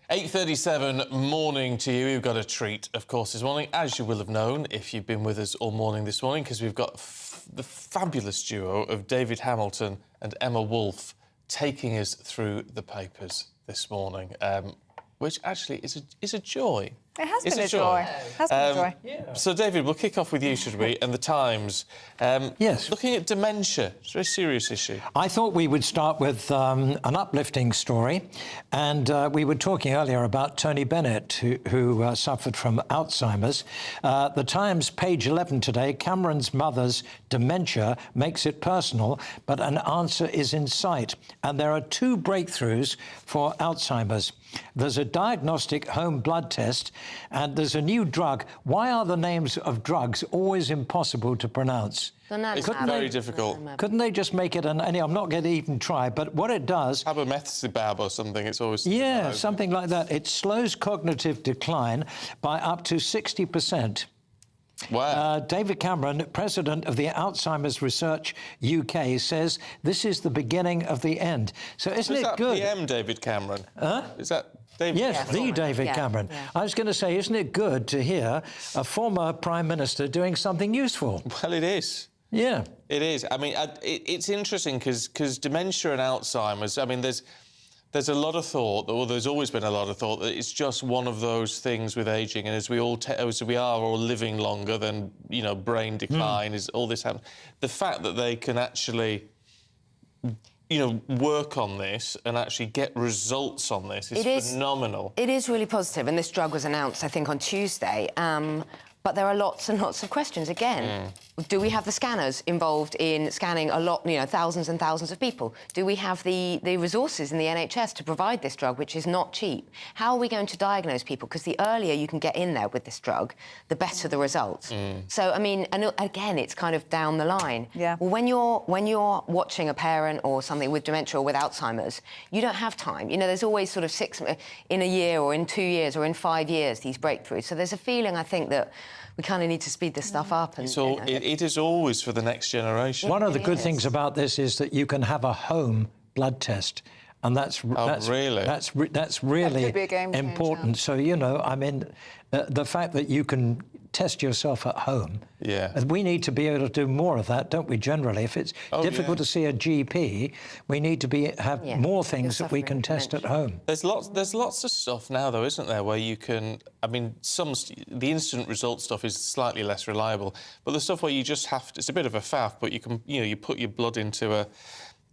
8:37 morning to you. We've got a treat, of course, this morning, as you will have known if you've been with us all morning this morning, because we've got the fabulous duo of David Hamilton and Emma Wolfe taking us through the papers this morning, which actually is a joy. It has been a joy. It has been a joy. Yeah. So, David, we'll kick off with you, should we? And the Times. Yes. Looking at dementia. It's a very serious issue. I thought we would start with an uplifting story. And we were talking earlier about Tony Bennett, who suffered from Alzheimer's. The Times, page 11 today, Cameron's mother's dementia makes it personal, but an answer is in sight. And there are two breakthroughs for Alzheimer's. There's a diagnostic home blood test, and there's a new drug. Why are the names of drugs always impossible to pronounce? It's very difficult. Couldn't they just make it an... I'm not going to even try, but what it does... Abamethsibab or something, it's always... Yeah, something like that. It slows cognitive decline by up to 60%. Wow. David Cameron, president of the Alzheimer's Research UK, says this is the beginning of the end. So isn't it good? Is that PM David Cameron? Huh? Is that David Yes, Cameron? the David Cameron. Yeah. I was going to say, isn't it good to hear a former Prime Minister doing something useful? Well, it is. Yeah. It is. I mean, it's interesting because dementia and Alzheimer's, I mean, there's a lot of thought, or there's always been a lot of thought, that it's just one of those things with ageing, and as we are all living longer, then, you know, brain decline, is all this happens. The fact that they can actually, you know, work on this and actually get results on this is phenomenal. It is really positive, and this drug was announced, I think, on Tuesday. But there are lots and lots of questions. Again, do we have the scanners involved in scanning a lot, you know, thousands and thousands of people? Do we have the resources in the NHS to provide this drug, which is not cheap? How are we going to diagnose people? Because the earlier you can get in there with this drug, the better the results. So, I mean, and again, it's kind of down the line. Yeah. Well, when you're watching a parent or something with dementia or with Alzheimer's, you don't have time. You know, there's always sort of in a year or in 2 years or in 5 years, these breakthroughs. So there's a feeling, I think, that we kind of need to speed this stuff up. And, So it is always for the next generation. One of the good things about this is that you can have a home blood test, and that's really That could be a game changer. important. So, you know, I mean, the fact that you can test yourself at home. Yeah. We need to be able to do more of that, don't we, generally? If it's difficult to see a GP, we need to have more things that we can test at home. There's lots of stuff now, though, isn't there, where you can... I mean, the instant result stuff is slightly less reliable, but the stuff where you just have to... It's a bit of a faff, but you can, you know, you put your blood into a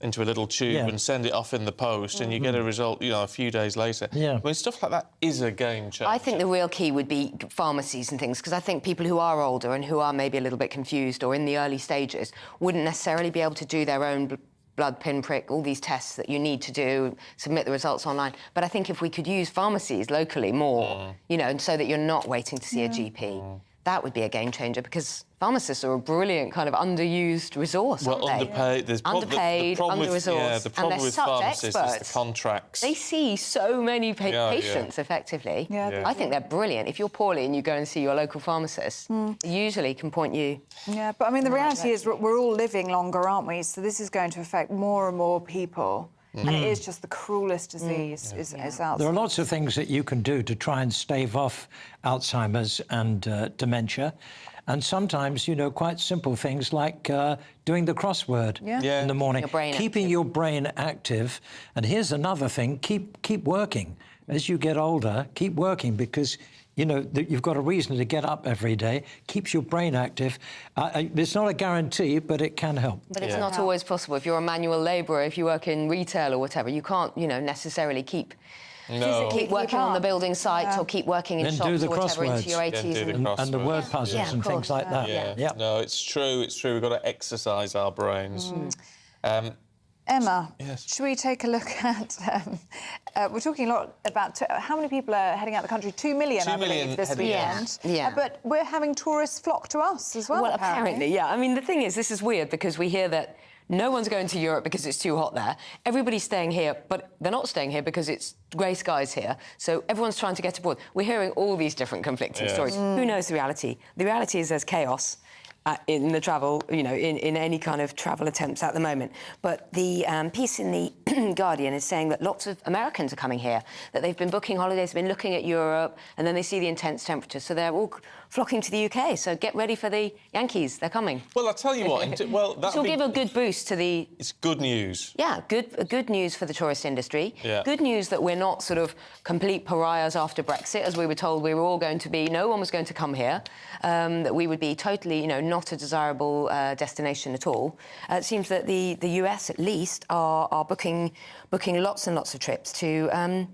little tube and send it off in the post, and you get a result, you know, a few days later. Yeah. I mean, stuff like that is a game changer. I think the real key would be pharmacies and things, because I think people who are older and who are maybe a little bit confused or in the early stages wouldn't necessarily be able to do their own blood pinprick, all these tests that you need to do, submit the results online. But I think if we could use pharmacies locally more, you know, and so that you're not waiting to see a GP, that would be a game changer, because pharmacists are a brilliant kind of underused resource, aren't they? Underpaid. Underpaid, under-resourced, the problem with pharmacists is the contracts. They see so many patients effectively. Yeah. I think they're brilliant. If you're poorly and you go and see your local pharmacist, they usually can point you. Yeah, but I mean, the reality is we're all living longer, aren't we? So this is going to affect more and more people. And it is just the cruelest disease is Alzheimer's. There are lots of things that you can do to try and stave off Alzheimer's and dementia. And sometimes, you know, quite simple things like doing the crossword in the morning. Keeping your brain active. And here's another thing, keep working. As you get older, keep working, because... You know, you've got a reason to get up every day, keeps your brain active. It's not a guarantee, but it can help. But it's not always possible. If you're a manual labourer, if you work in retail or whatever, you can't, you know, necessarily keep working on the building site or keep working in shops or whatever into your 80s. And the word puzzles and things like that. Yeah. No, it's true. We've got to exercise our brains. Emma, should we take a look at... we're talking a lot about how many people are heading out the country. 2 million, I believe, this weekend. But we're having tourists flock to us as well, apparently, yeah. I mean, the thing is, this is weird, because we hear that no one's going to Europe because it's too hot there. Everybody's staying here, but they're not staying here because it's grey skies here. So everyone's trying to get aboard. We're hearing all these different conflicting stories. Who knows the reality? The reality is there's chaos. in the travel, in any kind of travel attempts at the moment. But the piece in the Guardian is saying that lots of Americans are coming here, that they've been booking holidays, been looking at Europe, and then they see the intense temperatures, so they're all flocking to the UK. So get ready for the Yankees. They're coming. Well, I'll tell you what. This will give a good boost to the... It's good news. Yeah, good news for the tourist industry. Yeah. Good news that we're not sort of complete pariahs after Brexit, as we were told we were all going to be. No one was going to come here. That we would be totally, not a desirable destination at all. It seems that the US, at least, are booking lots and lots of trips to...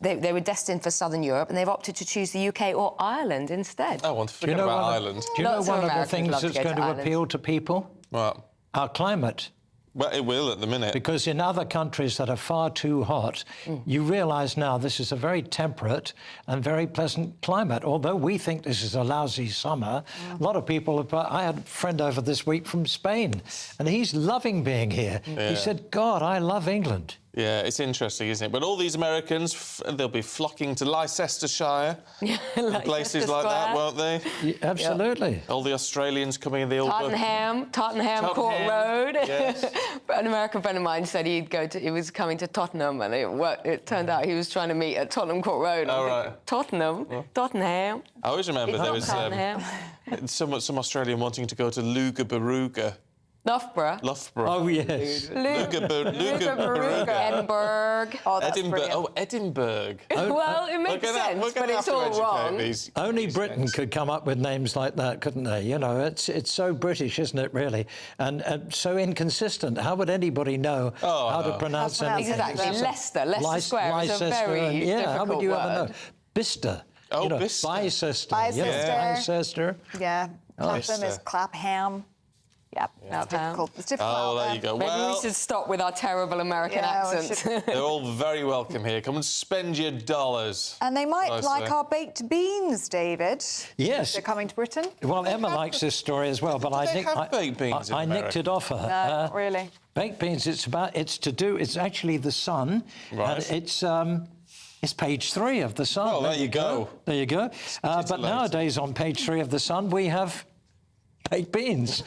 They were destined for Southern Europe, and they've opted to choose the UK or Ireland instead. I want to forget about Ireland. Do you know one of the things that's going to appeal to people? What? Our climate. Well, it will at the minute. Because in other countries that are far too hot, you realise now this is a very temperate and very pleasant climate. Although we think this is a lousy summer, a lot of people... I had a friend over this week from Spain, and he's loving being here. Yeah. He said, God, I love England. Yeah, it's interesting, isn't it? But all these Americans, they'll be flocking to Leicestershire and places like that, won't they? Yeah, absolutely. Yeah. All the Australians coming in, the old... Tottenham Court Road. Yes. An American friend of mine said he was coming to Tottenham, and it turned out he was trying to meet at Tottenham Court Road. Oh, right. Tottenham. I always remember there was some Australian wanting to go to Luga-Baruga. Loughborough. Oh, yes. Luga-Baruga. Edinburgh. Oh, that's Edinburgh. brilliant. Oh, Edinburgh. Well, it makes sense, but it's all wrong. Only Britain could come up with names like that, couldn't they? It's so British, isn't it, really? And so inconsistent. How would anybody know how to pronounce anything? Exactly. Leicester Square is a very difficult how would you ever know? word. Bicester. Oh, Bicester. Bicester. Bicester. Yeah. Clapham is Clapham. Yep, Yeah. it's difficult. It's difficult. Oh, there you go. Maybe Well, we should stop with our terrible American accents. they're all very welcome here. Come and spend your dollars. And they might like our baked beans, David. Yes. They're coming to Britain. Well, Emma likes this story as well, but I nicked it off her. No, not really. Baked beans. It's actually the Sun. Right. And it's page 3 of the Sun. Oh, there you go. There you go. But nowadays, on page 3 of the Sun, we have baked beans.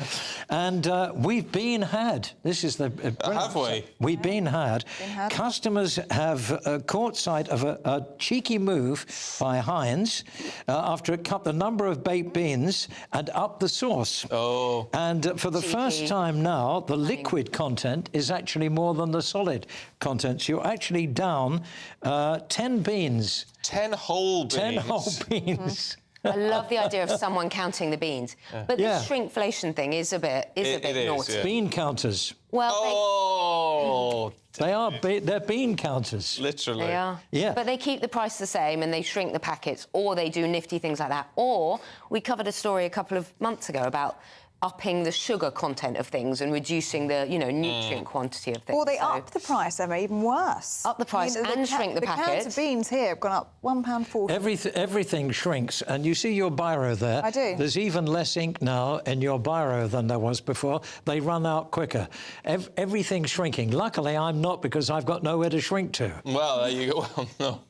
And we've been had. This is the... Have we? We've been had. Customers have caught sight of a cheeky move by Heinz after it cut the number of baked beans and upped the sauce. Oh. And for the first time now, the liquid content is actually more than the solid content. So you're actually down 10 beans. 10 whole beans. 10 whole beans. I love the idea of someone counting the beans. But this shrinkflation thing is a bit naughty. Yeah. Bean counters. Well, they're bean counters. Literally. they are. Yeah. But they keep the price the same and they shrink the packets, or they do nifty things like that. Or we covered a story a couple of months ago about upping the sugar content of things and reducing the, nutrient quantity of things. Or they up the price, Emma, even worse. Up the price and shrink the packet. The cans of beans here have gone up £1.40. Everything shrinks, and you see your biro there. I do. There's even less ink now in your biro than there was before. They run out quicker. Everything's shrinking. Luckily, I'm not, because I've got nowhere to shrink to. Well, there you go. Well, no.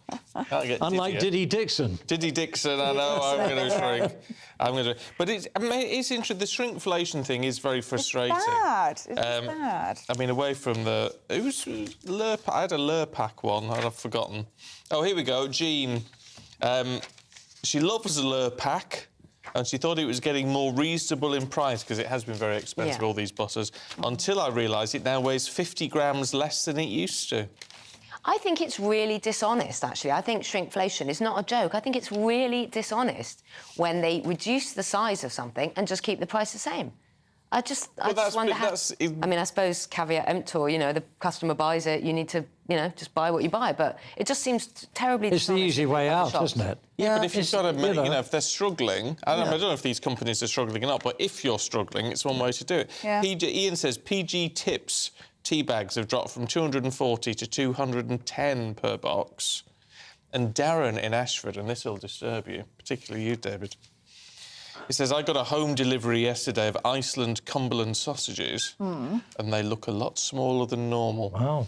Unlike Diddy Dixon. Diddy Dixon, I know, I'm going to shrink. But it's interesting. The shrinkflation thing is very frustrating. It's bad. It's bad. I mean, away from I had a Lurpak one, and I've forgotten. Oh, here we go. Jean. She loves a Lurpak, and she thought it was getting more reasonable in price because it has been very expensive, all these butters, until I realised it now weighs 50 grams less than it used to. I think it's really dishonest, actually. I think shrinkflation is not a joke. I think it's really dishonest when they reduce the size of something and just keep the price the same. I just wonder how... I mean, I suppose caveat emptor, the customer buys it, you need to, just buy what you buy, but it just seems terribly dishonest. It's the easy way out, isn't it? Yeah, but if you've got if they're struggling, I don't know if these companies are struggling or not, but if you're struggling, it's one way to do it. Yeah. Ian says PG Tips tea bags have dropped from 240 to 210 per box. And Darren in Ashford, and this will disturb you, particularly you, David. He says, I got a home delivery yesterday of Iceland Cumberland sausages, and they look a lot smaller than normal. Wow.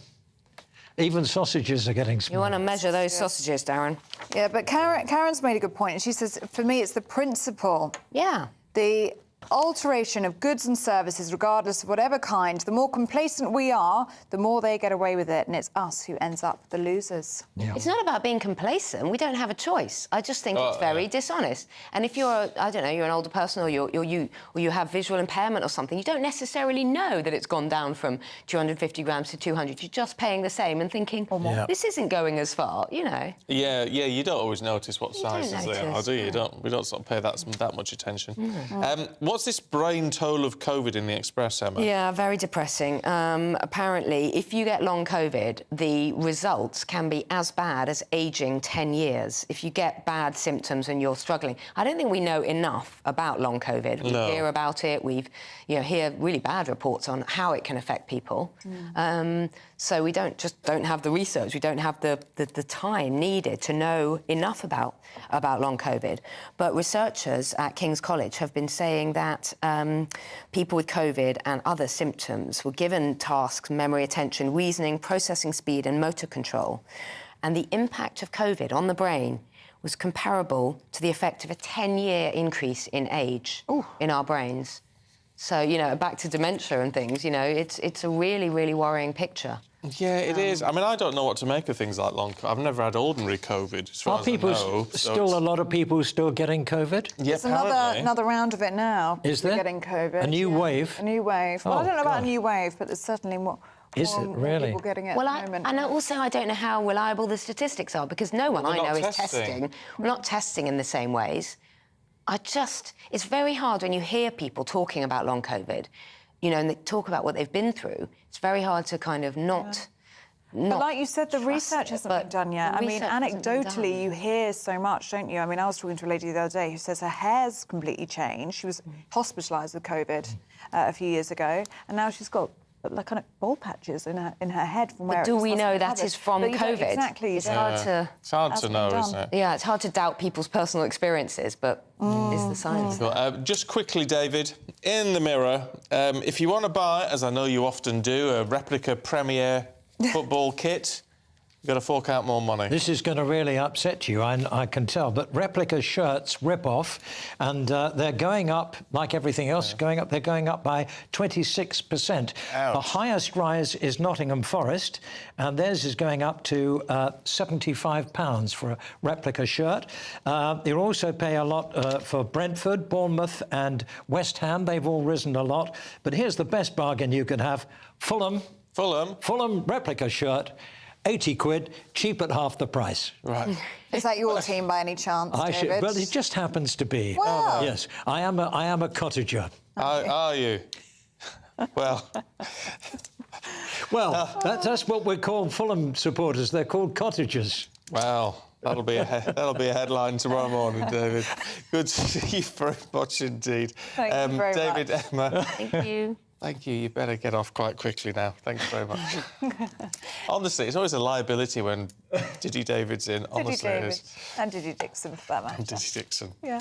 Even sausages are getting smaller. You want to measure those sausages, Darren? Yeah, but Karen's made a good point, and she says, for me, it's the principle. Yeah. The alteration of goods and services, regardless of whatever kind, the more complacent we are, the more they get away with it, and it's us who ends up the losers. Yeah. It's not about being complacent. We don't have a choice. I just think it's very dishonest. And if you're, I don't know, you're an older person, or you have visual impairment or something, you don't necessarily know that it's gone down from 250 grams to 200. You're just paying the same and thinking, this isn't going as far, you know. Yeah, you don't always notice what sizes they are, do you? We don't sort of pay that much attention. What's this brain toll of COVID in the Express, Emma? Yeah, very depressing. Apparently, if you get long COVID, the results can be as bad as ageing 10 years if you get bad symptoms and you're struggling. I don't think we know enough about long COVID. We hear about it. We hear really bad reports on how it can affect people. So we don't have the research. We don't have the time needed to know enough about long COVID. But researchers at King's College have been saying that people with COVID and other symptoms were given tasks, memory, attention, reasoning, processing speed and motor control. And the impact of COVID on the brain was comparable to the effect of a 10-year increase in age in our brains. So, you know, back to dementia and things, you know, it's a really, really worrying picture. Yeah, it is. I mean, I don't know what to make of things like long COVID. I've never had ordinary COVID, as far as I know. Still a lot of people still getting COVID? Yeah, There's another round of it now. Is there? Getting COVID. A new wave? A new wave. Well, I don't know about a new wave, but there's certainly more. Is it really? People getting it at the moment. And also, I don't know how reliable the statistics are, because no one I know is testing. We're not testing in the same ways. It's very hard when you hear people talking about long COVID, you know, and they talk about what they've been through. It's very hard to kind of not but like you said, the research hasn't been done yet. I mean, anecdotally, you hear so much, don't you? I mean, I was talking to a lady the other day who says her hair's completely changed. She was hospitalised with COVID a few years ago, and now she's got like kind of bald patches in her head from where. But do we know that is from COVID? Exactly. It's hard to know, isn't it? Yeah, it's hard to doubt people's personal experiences, but is the science. Just quickly, David, in the Mirror, if you want to buy, as I know you often do, a replica Premier football kit, you've got to fork out more money. This is going to really upset you, I can tell. But replica shirts rip off, and they're going up, like everything else, they're going up by 26%. Ouch. The highest rise is Nottingham Forest, and theirs is going up to £75 for a replica shirt. You'll also pay a lot for Brentford, Bournemouth and West Ham. They've all risen a lot. But here's the best bargain you could have. Fulham replica shirt, 80 quid, cheap at half the price. Right. Is that your team by any chance, David? Well, it just happens to be. Wow. Yes, I am a cottager. Are you? Well... Well, that's what we're called, Fulham supporters. They're called cottagers. Well, that'll be a headline tomorrow morning, David. Good to see you very much indeed. Thank you very David, much. Emma. Thank you. Thank you. You better get off quite quickly now. Thanks very much. Honestly, it's always a liability when Diddy David's in. Honestly, Diddy David. And Diddy Dixon, for that matter. And Diddy Dixon. Yeah.